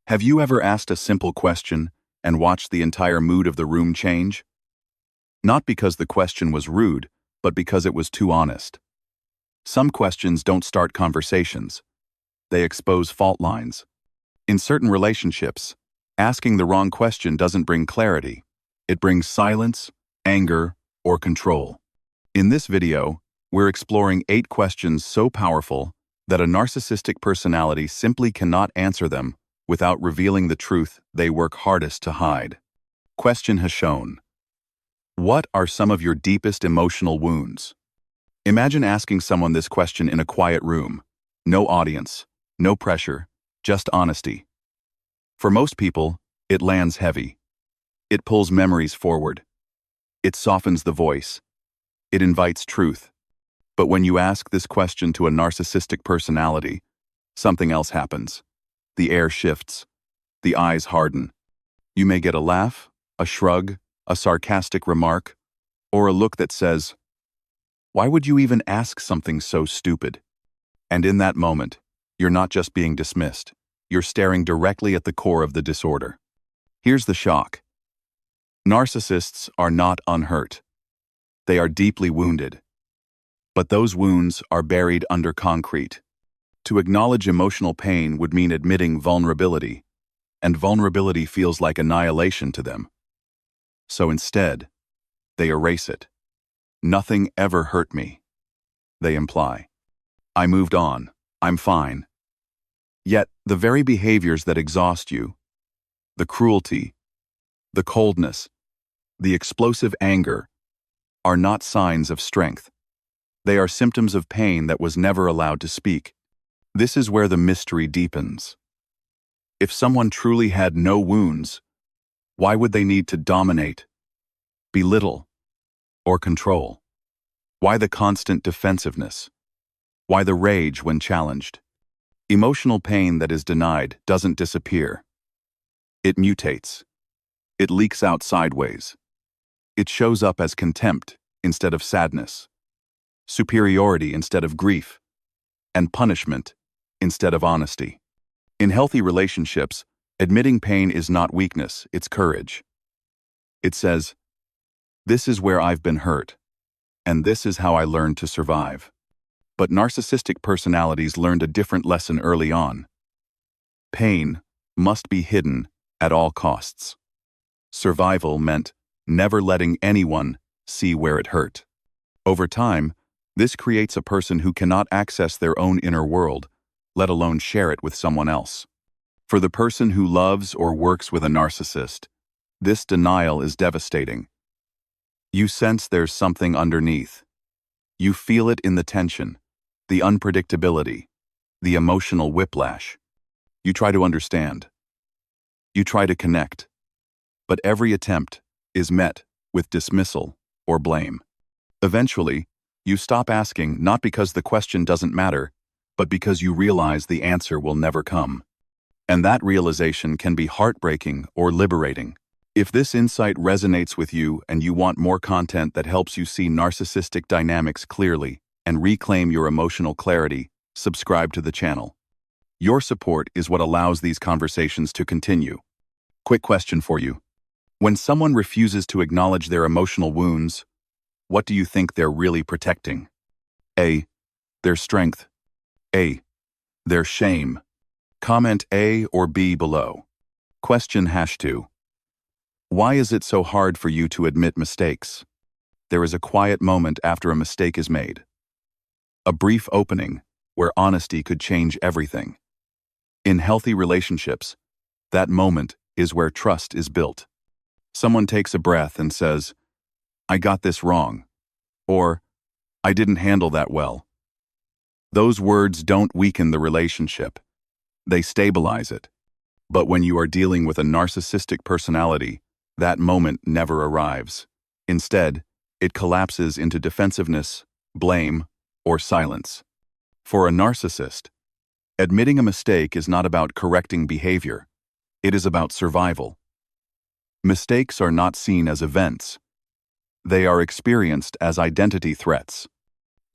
Have you ever asked a simple question and watched the entire mood of the room change? Not because the question was rude, but because it was too honest. Some questions don't start conversations. They expose fault lines. In certain relationships, asking the wrong question doesn't bring clarity. It brings silence, anger, or control. In this video, we're exploring 8 questions so powerful that a narcissistic personality simply cannot answer them without revealing the truth they work hardest to hide. Question has shown. What are some of your deepest emotional wounds? Imagine asking someone this question in a quiet room. No audience, no pressure, just honesty. For most people, it lands heavy. It pulls memories forward. It softens the voice. It invites truth. But when you ask this question to a narcissistic personality, something else happens. The air shifts. The eyes harden. You may get a laugh, a shrug, a sarcastic remark, or a look that says, "Why would you even ask something so stupid?" And in that moment, you're not just being dismissed. You're staring directly at the core of the disorder. Here's the shock. Narcissists are not unhurt. They are deeply wounded. But those wounds are buried under concrete. To acknowledge emotional pain would mean admitting vulnerability, and vulnerability feels like annihilation to them. So instead, they erase it. Nothing ever hurt me, they imply. I moved on. I'm fine. Yet, the very behaviors that exhaust you, the cruelty, the coldness, the explosive anger, are not signs of strength. They are symptoms of pain that was never allowed to speak. This is where the mystery deepens. If someone truly had no wounds, why would they need to dominate, belittle, or control? Why the constant defensiveness? Why the rage when challenged? Emotional pain that is denied doesn't disappear. It mutates. It leaks out sideways. It shows up as contempt instead of sadness, superiority instead of grief, and punishment instead of honesty. In healthy relationships, admitting pain is not weakness, it's courage. It says, "This is where I've been hurt, and this is how I learned to survive." But narcissistic personalities learned a different lesson early on. Pain must be hidden at all costs. Survival meant never letting anyone see where it hurt. Over time, this creates a person who cannot access their own inner world, let alone share it with someone else. For the person who loves or works with a narcissist, this denial is devastating. You sense there's something underneath. You feel it in the tension, the unpredictability, the emotional whiplash. You try to understand. You try to connect. But every attempt is met with dismissal or blame. Eventually, you stop asking not because the question doesn't matter, but because you realize the answer will never come. And that realization can be heartbreaking or liberating. If this insight resonates with you and you want more content that helps you see narcissistic dynamics clearly and reclaim your emotional clarity, subscribe to the channel. Your support is what allows these conversations to continue. Quick question for you. When someone refuses to acknowledge their emotional wounds, what do you think they're really protecting? A. Their strength. A. Their shame. Comment A or B below. Question #2. Why is it so hard for you to admit mistakes? There is a quiet moment after a mistake is made. A brief opening where honesty could change everything. In healthy relationships, that moment is where trust is built. Someone takes a breath and says, "I got this wrong," or "I didn't handle that well." Those words don't weaken the relationship. They stabilize it. But when you are dealing with a narcissistic personality, that moment never arrives. Instead, it collapses into defensiveness, blame, or silence. For a narcissist, admitting a mistake is not about correcting behavior. It is about survival. Mistakes are not seen as events. They are experienced as identity threats.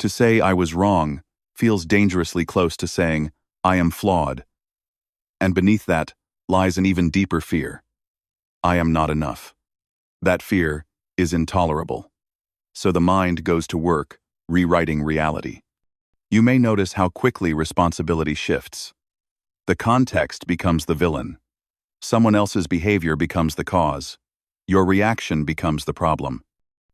To say "I was wrong" feels dangerously close to saying "I am flawed." And beneath that lies an even deeper fear. I am not enough. That fear is intolerable. So the mind goes to work, rewriting reality. You may notice how quickly responsibility shifts. The context becomes the villain. Someone else's behavior becomes the cause. Your reaction becomes the problem.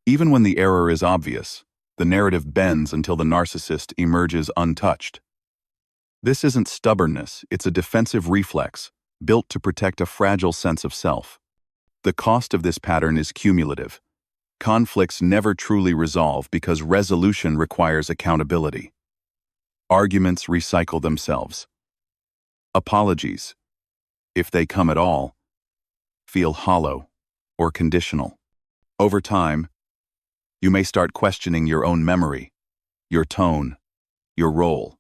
Even when the error is obvious, the narrative bends until the narcissist emerges untouched. This isn't stubbornness, it's a defensive reflex, built to protect a fragile sense of self. The cost of this pattern is cumulative. Conflicts never truly resolve because resolution requires accountability. Arguments recycle themselves. Apologies, if they come at all, feel hollow or conditional. Over time, you may start questioning your own memory, your tone, your role.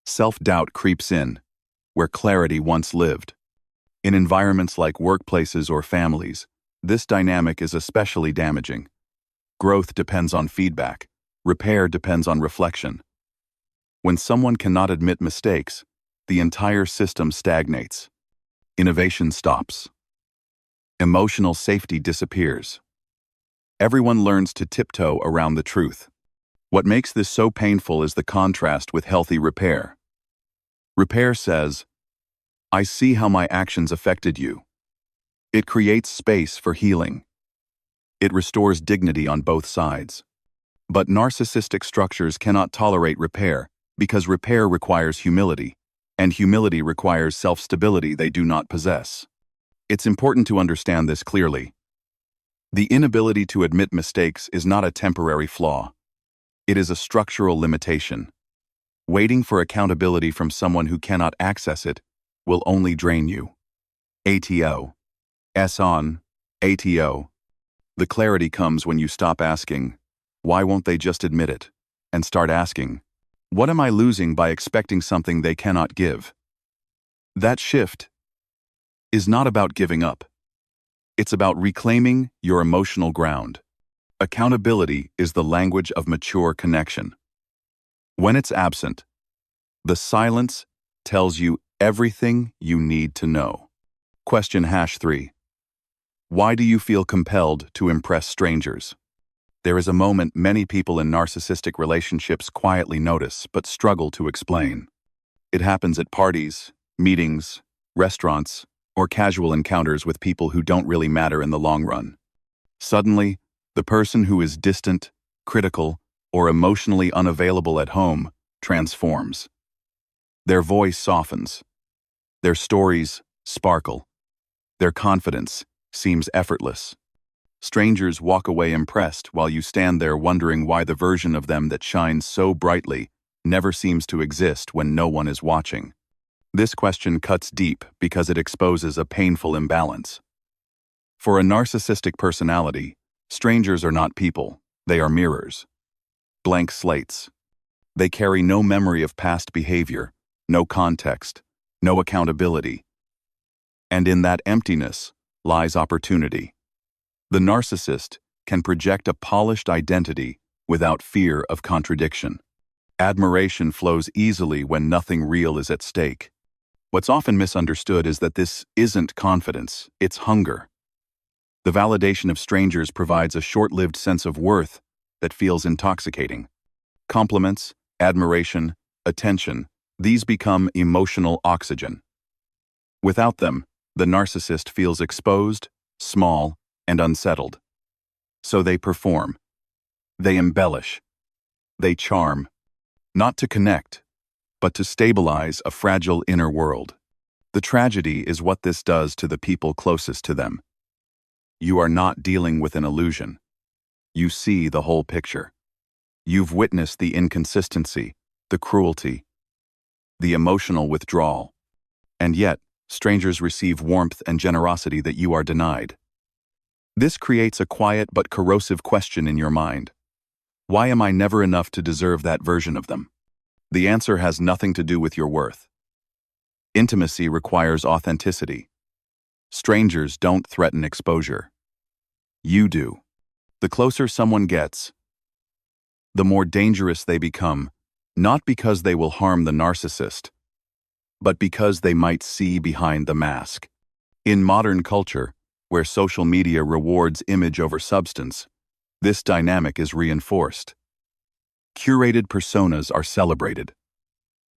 Self-doubt creeps in, where clarity once lived. In environments like workplaces or families, this dynamic is especially damaging. Growth depends on feedback. Repair depends on reflection. When someone cannot admit mistakes, the entire system stagnates. Innovation stops. Emotional safety disappears. Everyone learns to tiptoe around the truth. What makes this so painful is the contrast with healthy repair. Repair says, I see how my actions affected you. It creates space for healing. It restores dignity on both sides. But narcissistic structures cannot tolerate repair because repair requires humility, and humility requires self-stability they do not possess. It's important to understand this clearly. The inability to admit mistakes is not a temporary flaw. It is a structural limitation. Waiting for accountability from someone who cannot access it will only drain you. ATO. S-on. ATO. The clarity comes when you stop asking, why won't they just admit it? And start asking, what am I losing by expecting something they cannot give? That shift is not about giving up. It's about reclaiming your emotional ground. Accountability is the language of mature connection. When it's absent, the silence tells you everything you need to know. Question #3. Why do you feel compelled to impress strangers? There is a moment many people in narcissistic relationships quietly notice but struggle to explain. It happens at parties, meetings, restaurants, or casual encounters with people who don't really matter in the long run. Suddenly, the person who is distant, critical, or emotionally unavailable at home transforms. Their voice softens. Their stories sparkle. Their confidence seems effortless. Strangers walk away impressed while you stand there wondering why the version of them that shines so brightly never seems to exist when no one is watching. This question cuts deep because it exposes a painful imbalance. For a narcissistic personality, strangers are not people, they are mirrors. Blank slates. They carry no memory of past behavior, no context, no accountability. And in that emptiness lies opportunity. The narcissist can project a polished identity without fear of contradiction. Admiration flows easily when nothing real is at stake. What's often misunderstood is that this isn't confidence, it's hunger. The validation of strangers provides a short-lived sense of worth that feels intoxicating. Compliments, admiration, attention, these become emotional oxygen. Without them, the narcissist feels exposed, small, and unsettled. So they perform. They embellish. They charm. Not to connect, but to stabilize a fragile inner world. The tragedy is what this does to the people closest to them. You are not dealing with an illusion. You see the whole picture. You've witnessed the inconsistency, the cruelty, the emotional withdrawal. And yet, strangers receive warmth and generosity that you are denied. This creates a quiet but corrosive question in your mind. Why am I never enough to deserve that version of them? The answer has nothing to do with your worth. Intimacy requires authenticity. Strangers don't threaten exposure. You do. The closer someone gets, the more dangerous they become, not because they will harm the narcissist, but because they might see behind the mask. In modern culture, where social media rewards image over substance, this dynamic is reinforced. Curated personas are celebrated.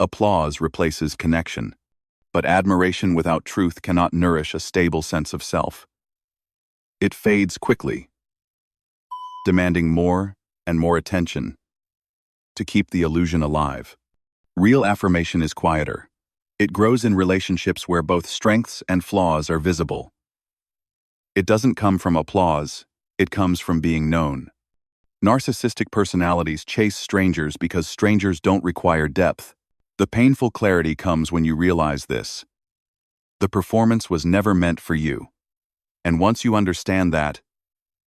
Applause replaces connection, but admiration without truth cannot nourish a stable sense of self. It fades quickly, demanding more and more attention to keep the illusion alive. Real affirmation is quieter. It grows in relationships where both strengths and flaws are visible. It doesn't come from applause, it comes from being known. Narcissistic personalities chase strangers because strangers don't require depth. The painful clarity comes when you realize this. The performance was never meant for you. And once you understand that,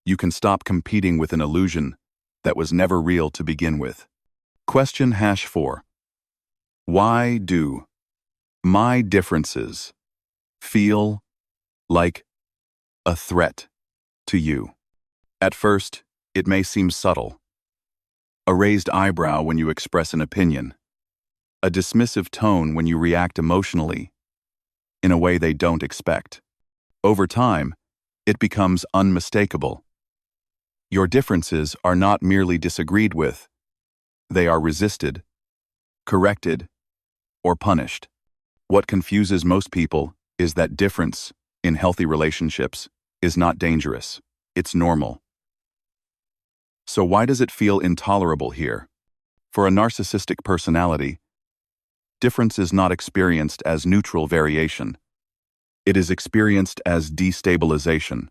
you can stop competing with an illusion that was never real to begin with. Question #4. Why do my differences feel like a threat to you? At first, it may seem subtle. A raised eyebrow when you express an opinion. A dismissive tone when you react emotionally in a way they don't expect. Over time, it becomes unmistakable. Your differences are not merely disagreed with, they are resisted, corrected, or punished. What confuses most people is that difference in healthy relationships is not dangerous, it's normal. So why does it feel intolerable here? For a narcissistic personality, difference is not experienced as neutral variation. It is experienced as destabilization.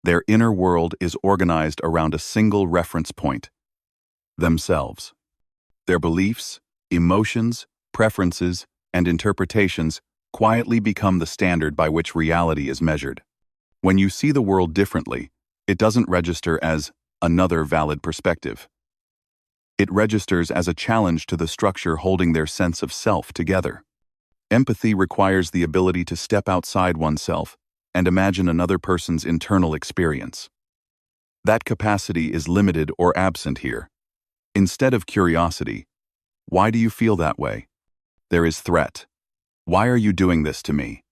Their inner world is organized around a single reference point: themselves. Their beliefs, emotions, preferences, and interpretations quietly become the standard by which reality is measured. When you see the world differently, it doesn't register as another valid perspective. It registers as a challenge to the structure holding their sense of self together. Empathy requires the ability to step outside oneself and imagine another person's internal experience. That capacity is limited or absent here. Instead of curiosity, why do you feel that way? There is threat. Why are you doing this to me?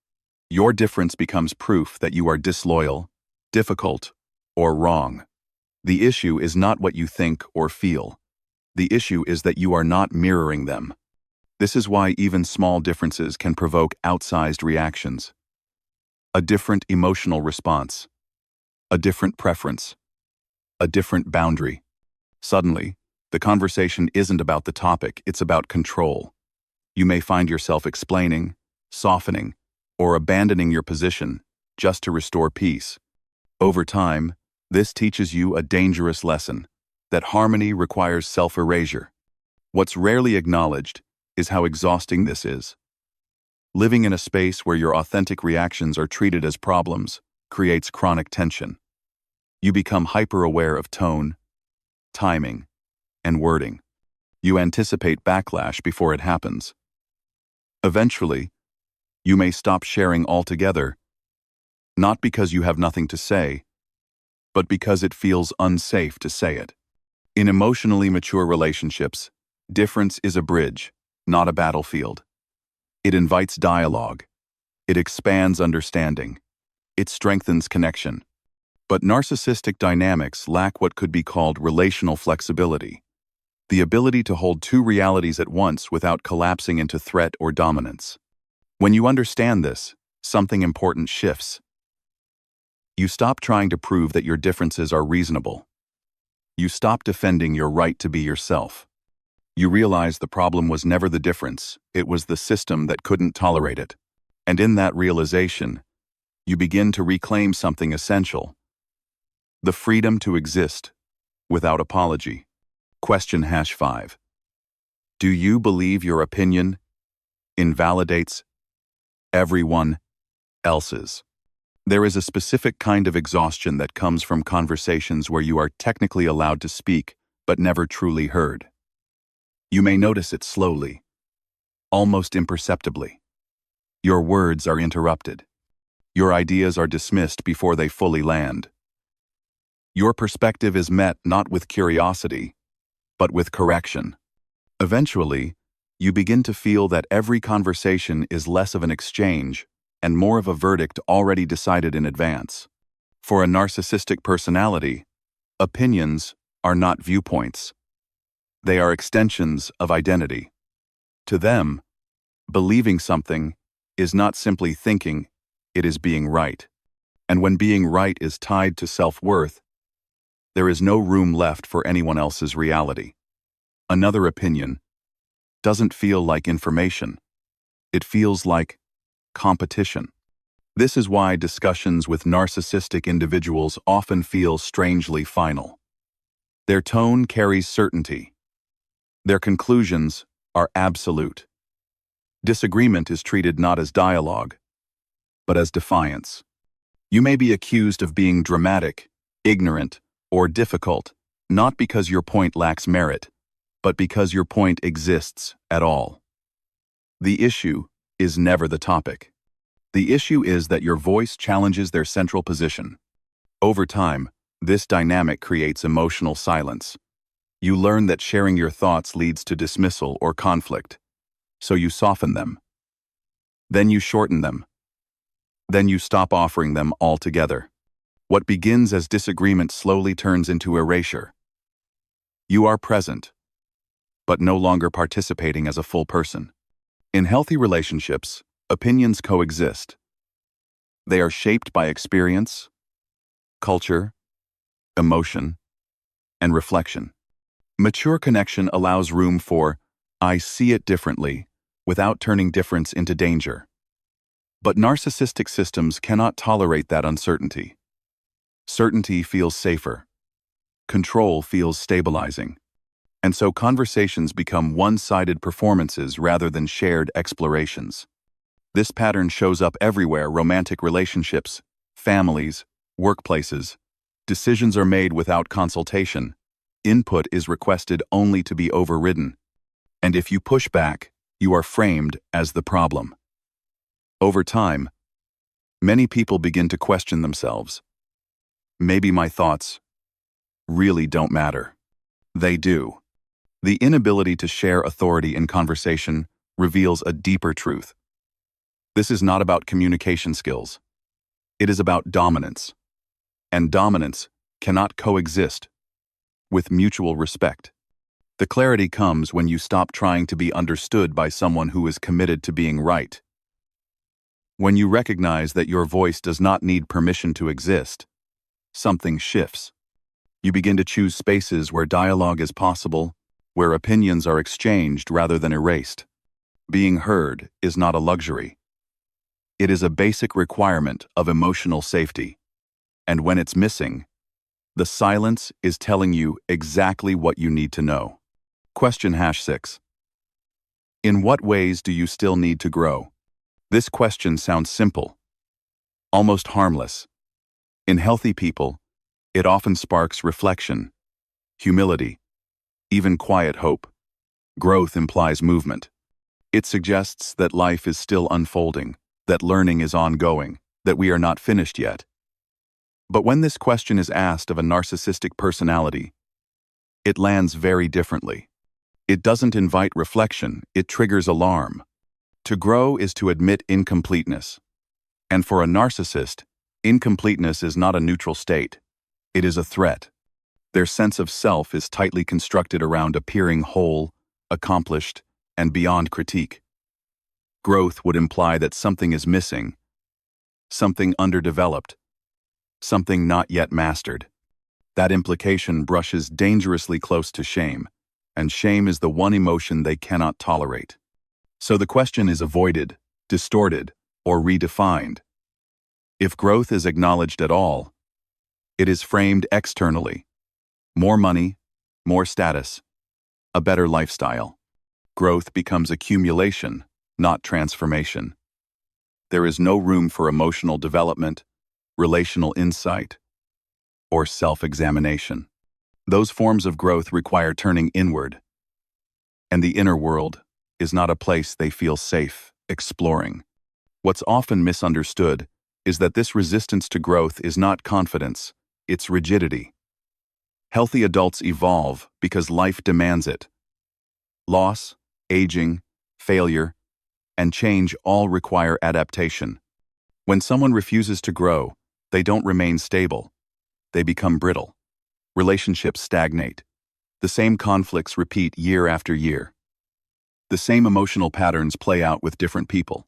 Your difference becomes proof that you are disloyal, difficult, or wrong. The issue is not what you think or feel. The issue is that you are not mirroring them. This is why even small differences can provoke outsized reactions. A different emotional response, a different preference, a different boundary. Suddenly, the conversation isn't about the topic, it's about control. You may find yourself explaining, softening, or abandoning your position just to restore peace. Over time, this teaches you a dangerous lesson, that harmony requires self-erasure. What's rarely acknowledged is how exhausting this is. Living in a space where your authentic reactions are treated as problems creates chronic tension. You become hyper-aware of tone, timing, and wording. You anticipate backlash before it happens. Eventually, you may stop sharing altogether, not because you have nothing to say, but because it feels unsafe to say it. In emotionally mature relationships, difference is a bridge, not a battlefield. It invites dialogue. It expands understanding. It strengthens connection. But narcissistic dynamics lack what could be called relational flexibility, the ability to hold two realities at once without collapsing into threat or dominance. When you understand this, something important shifts. You stop trying to prove that your differences are reasonable. You stop defending your right to be yourself. You realize the problem was never the difference, it was the system that couldn't tolerate it. And in that realization, you begin to reclaim something essential: the freedom to exist without apology. Question #5. Do you believe your opinion invalidates everyone else's? There is a specific kind of exhaustion that comes from conversations where you are technically allowed to speak, but never truly heard. You may notice it slowly, almost imperceptibly. Your words are interrupted. Your ideas are dismissed before they fully land. Your perspective is met not with curiosity, but with correction. Eventually, you begin to feel that every conversation is less of an exchange and more of a verdict already decided in advance. For a narcissistic personality, opinions are not viewpoints. They are extensions of identity. To them, believing something is not simply thinking, it is being right. And when being right is tied to self-worth, there is no room left for anyone else's reality. Another opinion doesn't feel like information. It feels like competition. This is why discussions with narcissistic individuals often feel strangely final. Their tone carries certainty. Their conclusions are absolute. Disagreement is treated not as dialogue, but as defiance. You may be accused of being dramatic, ignorant, or difficult, not because your point lacks merit, but because your point exists at all. The issue is never the topic. The issue is that your voice challenges their central position. Over time, this dynamic creates emotional silence. You learn that sharing your thoughts leads to dismissal or conflict, so you soften them. Then you shorten them. Then you stop offering them altogether. What begins as disagreement slowly turns into erasure. You are present, but no longer participating as a full person. In healthy relationships, opinions coexist. They are shaped by experience, culture, emotion, and reflection. Mature connection allows room for, "I see it differently," without turning difference into danger. But narcissistic systems cannot tolerate that uncertainty. Certainty feels safer. Control feels stabilizing. And so conversations become one-sided performances rather than shared explorations. This pattern shows up everywhere: romantic relationships, families, workplaces. Decisions are made without consultation. Input is requested only to be overridden. And if you push back, you are framed as the problem. Over time, many people begin to question themselves. Maybe my thoughts really don't matter. They do. The inability to share authority in conversation reveals a deeper truth. This is not about communication skills. It is about dominance. And dominance cannot coexist with mutual respect. The clarity comes when you stop trying to be understood by someone who is committed to being right. When you recognize that your voice does not need permission to exist, something shifts. You begin to choose spaces where dialogue is possible, where opinions are exchanged rather than erased. Being heard is not a luxury. It is a basic requirement of emotional safety. And when it's missing, the silence is telling you exactly what you need to know. Question #6. In what ways do you still need to grow? This question sounds simple, almost harmless. In healthy people, it often sparks reflection, humility, even quiet hope. Growth implies movement. It suggests that life is still unfolding, that learning is ongoing, that we are not finished yet. But when this question is asked of a narcissistic personality, it lands very differently. It doesn't invite reflection, it triggers alarm. To grow is to admit incompleteness. And for a narcissist, incompleteness is not a neutral state. It is a threat. Their sense of self is tightly constructed around appearing whole, accomplished, and beyond critique. Growth would imply that something is missing, something underdeveloped, something not yet mastered. That implication brushes dangerously close to shame, and shame is the one emotion they cannot tolerate. So the question is avoided, distorted, or redefined. If growth is acknowledged at all, it is framed externally. More money, more status, a better lifestyle. Growth becomes accumulation, not transformation. There is no room for emotional development, relational insight, or self-examination. Those forms of growth require turning inward, and the inner world is not a place they feel safe exploring. What's often misunderstood is that this resistance to growth is not confidence, it's rigidity. Healthy adults evolve because life demands it. Loss, aging, failure, and change all require adaptation. When someone refuses to grow, they don't remain stable. They become brittle. Relationships stagnate. The same conflicts repeat year after year. The same emotional patterns play out with different people.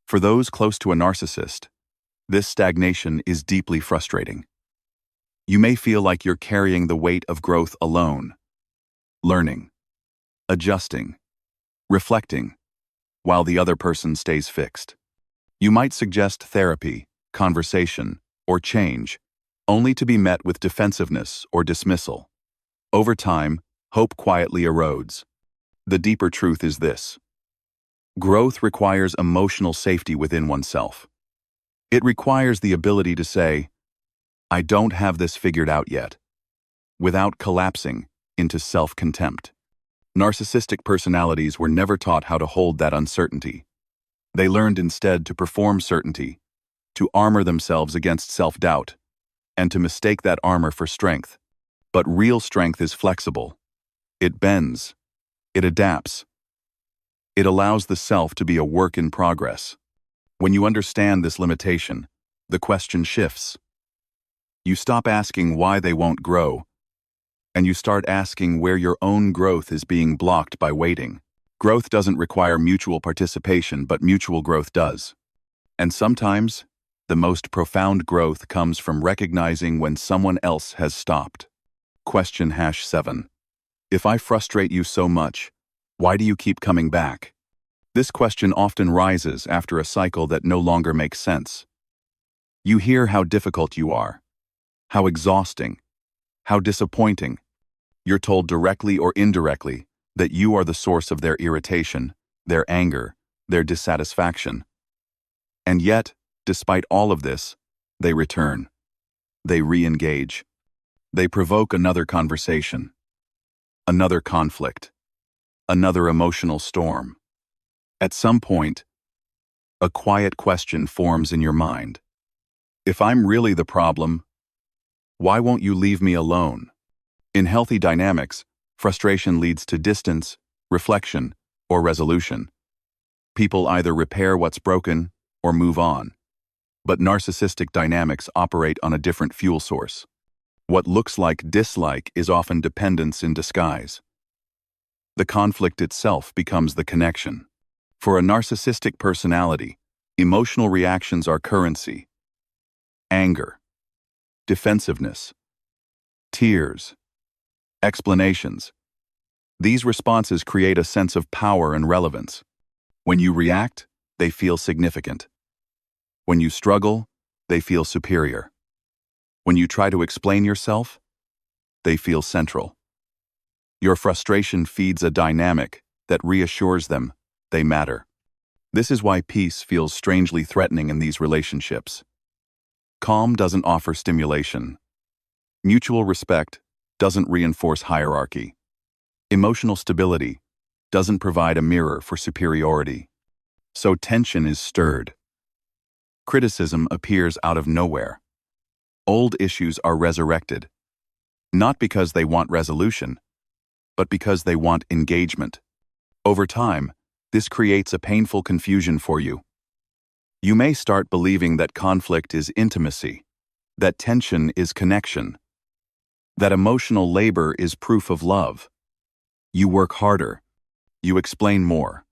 For those close to a narcissist, this stagnation is deeply frustrating. You may feel like you're carrying the weight of growth alone, learning, adjusting, reflecting, while the other person stays fixed. You might suggest therapy, conversation, or change, only to be met with defensiveness or dismissal. Over time, hope quietly erodes. The deeper truth is this: growth requires emotional safety within oneself. It requires the ability to say, "I don't have this figured out yet," without collapsing into self-contempt. Narcissistic personalities were never taught how to hold that uncertainty. They learned instead to perform certainty, to armor themselves against self-doubt, and to mistake that armor for strength. But real strength is flexible. It bends. It adapts. It allows the self to be a work in progress. When you understand this limitation, the question shifts. You stop asking why they won't grow, and you start asking where your own growth is being blocked by waiting. Growth doesn't require mutual participation, but mutual growth does. And sometimes, the most profound growth comes from recognizing when someone else has stopped. Question #7. If I frustrate you so much, why do you keep coming back? This question often rises after a cycle that no longer makes sense. You hear how difficult you are, how exhausting, how disappointing. You're told directly or indirectly that you are the source of their irritation, their anger, their dissatisfaction. And yet, despite all of this, they return. They re-engage. They provoke another conversation, another conflict, another emotional storm. At some point, a quiet question forms in your mind. If I'm really the problem, why won't you leave me alone? In healthy dynamics, frustration leads to distance, reflection, or resolution. People either repair what's broken or move on. But narcissistic dynamics operate on a different fuel source. What looks like dislike is often dependence in disguise. The conflict itself becomes the connection. For a narcissistic personality, emotional reactions are currency. Anger, defensiveness, tears, explanations. These responses create a sense of power and relevance. When you react, they feel significant. When you struggle, they feel superior. When you try to explain yourself, they feel central. Your frustration feeds a dynamic that reassures them they matter. This is why peace feels strangely threatening in these relationships. Calm doesn't offer stimulation. Mutual respect doesn't reinforce hierarchy. Emotional stability doesn't provide a mirror for superiority. So tension is stirred. Criticism appears out of nowhere. Old issues are resurrected, not because they want resolution, but because they want engagement. Over time, this creates a painful confusion for you. You may start believing that conflict is intimacy, that tension is connection, that emotional labor is proof of love. You work harder. You explain more.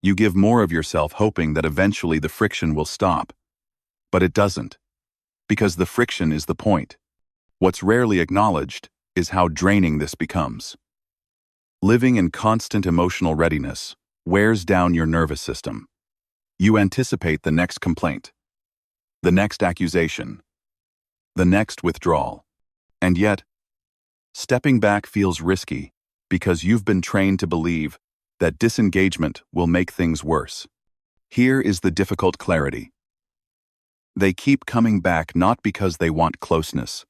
You give more of yourself, hoping that eventually the friction will stop. But it doesn't, because the friction is the point. What's rarely acknowledged is how draining this becomes. Living in constant emotional readiness wears down your nervous system. You anticipate the next complaint, the next accusation, the next withdrawal. And yet, stepping back feels risky because you've been trained to believe that disengagement will make things worse. Here is the difficult clarity. They keep coming back not because they want closeness,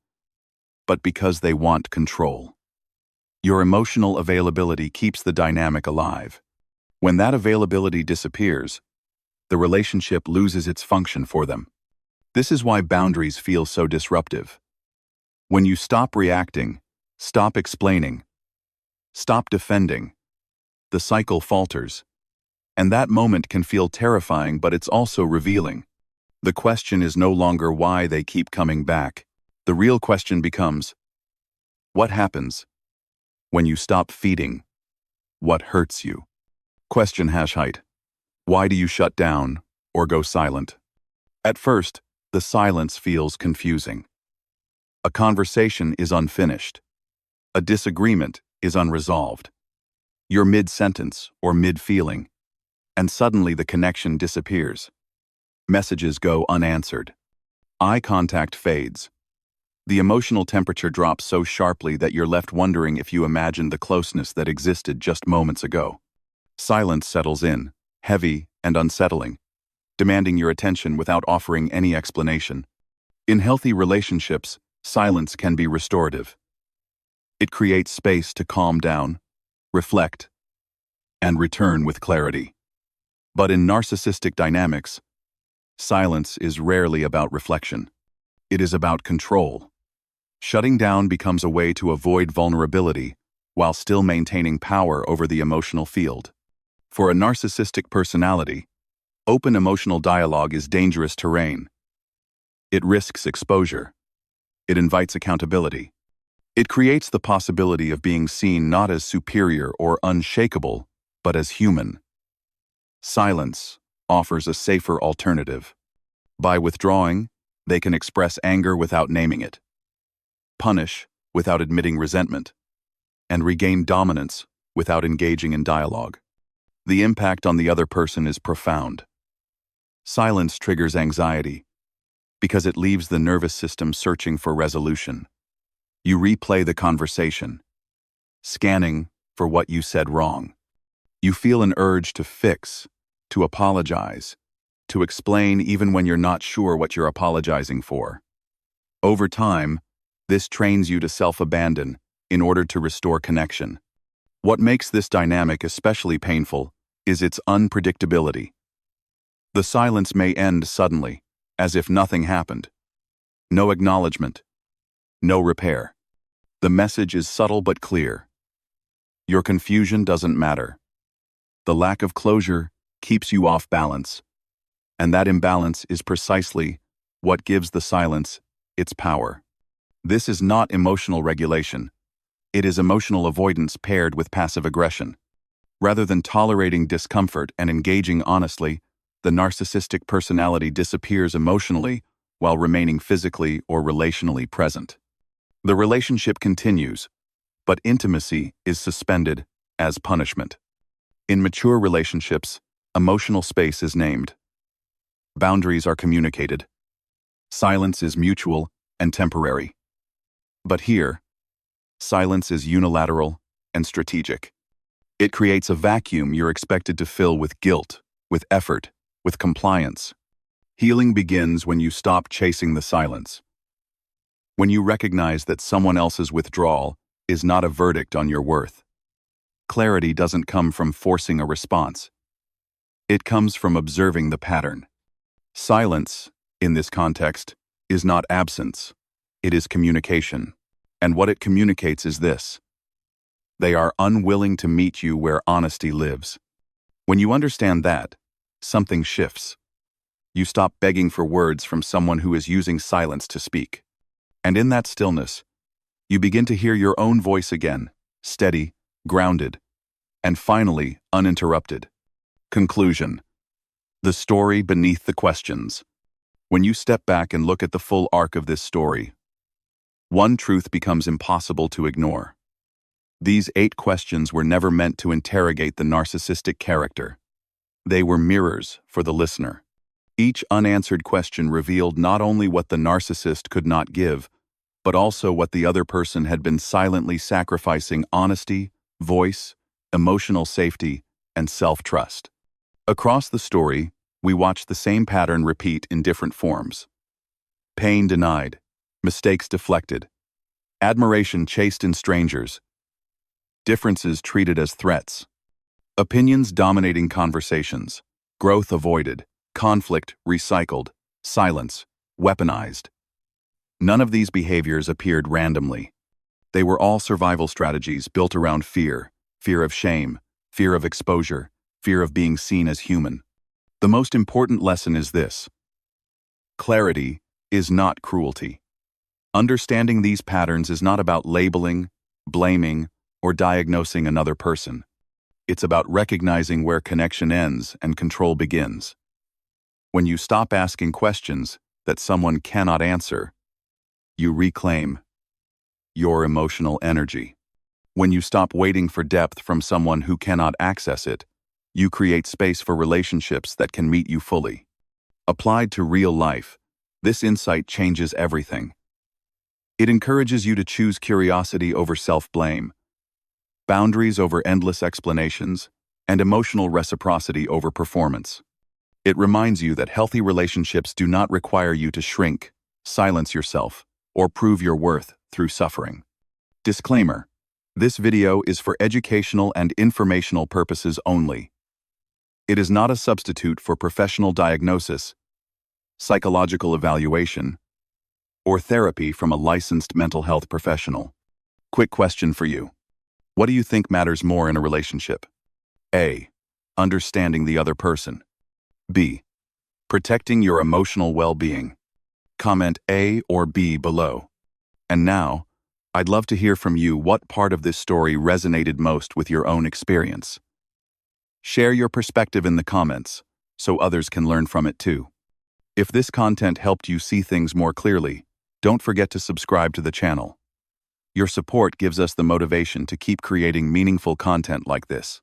but because they want control. Your emotional availability keeps the dynamic alive. When that availability disappears, the relationship loses its function for them. This is why boundaries feel so disruptive. When you stop reacting, stop explaining, stop defending, the cycle falters. And that moment can feel terrifying, but it's also revealing. The question is no longer why they keep coming back. The real question becomes, what happens when you stop feeding what hurts you? Question #height. Why do you shut down or go silent? At first, the silence feels confusing. A conversation is unfinished. A disagreement is unresolved. You're mid-sentence or mid-feeling, and suddenly the connection disappears. Messages go unanswered. Eye contact fades. The emotional temperature drops so sharply that you're left wondering if you imagined the closeness that existed just moments ago. Silence settles in, heavy and unsettling, demanding your attention without offering any explanation. In healthy relationships, silence can be restorative. It creates space to calm down, reflect, and return with clarity. But in narcissistic dynamics, silence is rarely about reflection. It is about control. Shutting down becomes a way to avoid vulnerability while still maintaining power over the emotional field. For a narcissistic personality, open emotional dialogue is dangerous terrain. It risks exposure. It invites accountability. It creates the possibility of being seen not as superior or unshakable, but as human. Silence offers a safer alternative. By withdrawing, they can express anger without naming it, punish without admitting resentment, and regain dominance without engaging in dialogue. The impact on the other person is profound. Silence triggers anxiety because it leaves the nervous system searching for resolution. You replay the conversation, scanning for what you said wrong. You feel an urge to fix, to apologize, to explain even when you're not sure what you're apologizing for. Over time, this trains you to self-abandon in order to restore connection. What makes this dynamic especially painful is its unpredictability. The silence may end suddenly, as if nothing happened. No acknowledgement, no repair. The message is subtle but clear. Your confusion doesn't matter. The lack of closure keeps you off balance, and that imbalance is precisely what gives the silence its power. This is not emotional regulation. It is emotional avoidance paired with passive aggression. Rather than tolerating discomfort and engaging honestly, the narcissistic personality disappears emotionally while remaining physically or relationally present. The relationship continues, but intimacy is suspended as punishment. In mature relationships, emotional space is named. Boundaries are communicated. Silence is mutual and temporary. But here, silence is unilateral and strategic. It creates a vacuum you're expected to fill with guilt, with effort, with compliance. Healing begins when you stop chasing the silence. When you recognize that someone else's withdrawal is not a verdict on your worth. Clarity doesn't come from forcing a response. It comes from observing the pattern. Silence, in this context, is not absence. It is communication. And what it communicates is this: they are unwilling to meet you where honesty lives. When you understand that, something shifts. You stop begging for words from someone who is using silence to speak. And in that stillness, you begin to hear your own voice again, steady, grounded, and finally uninterrupted. Conclusion. The story beneath the questions. When you step back and look at the full arc of this story, one truth becomes impossible to ignore. These 8 questions were never meant to interrogate the narcissistic character. They were mirrors for the listener. Each unanswered question revealed not only what the narcissist could not give, but also what the other person had been silently sacrificing: honesty, voice, emotional safety, and self-trust. Across the story, we watch the same pattern repeat in different forms. Pain denied, mistakes deflected, admiration chased in strangers, differences treated as threats, opinions dominating conversations, growth avoided, conflict recycled, silence weaponized. None of these behaviors appeared randomly. They were all survival strategies built around fear, fear of shame, fear of exposure, fear of being seen as human. The most important lesson is this: Clarity is not cruelty. Understanding these patterns is not about labeling, blaming, or diagnosing another person. It's about recognizing where connection ends and control begins. When you stop asking questions that someone cannot answer, you reclaim your emotional energy. When you stop waiting for depth from someone who cannot access it, you create space for relationships that can meet you fully. Applied to real life, this insight changes everything. It encourages you to choose curiosity over self-blame, boundaries over endless explanations, and emotional reciprocity over performance. It reminds you that healthy relationships do not require you to shrink, silence yourself, or prove your worth through suffering. Disclaimer: this video is for educational and informational purposes only. It is not a substitute for professional diagnosis, psychological evaluation, or therapy from a licensed mental health professional. Quick question for you. What do you think matters more in a relationship? A. Understanding the other person. B. Protecting your emotional well-being. Comment A or B below. And now, I'd love to hear from you what part of this story resonated most with your own experience. Share your perspective in the comments so others can learn from it too. If this content helped you see things more clearly, don't forget to subscribe to the channel. Your support gives us the motivation to keep creating meaningful content like this.